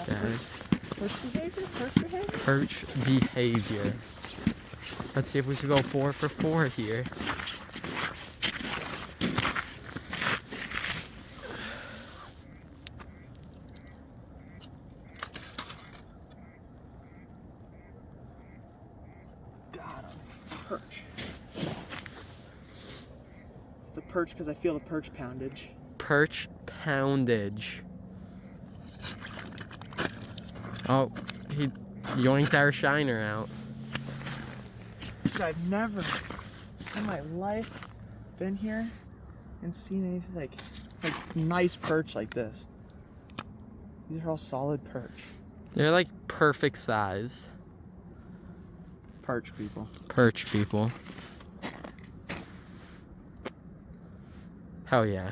guys. Perch behavior? Perch behavior? Perch behavior. Let's see if we can go 4 for 4 here. Got him. Perch. It's a perch because I feel the perch poundage. Perch poundage. Oh, he yoinked our shiner out. Dude, I've never in my life been here and seen anything like nice perch like this. These are all solid perch. They're like perfect sized. Perch people. Perch people. Hell yeah.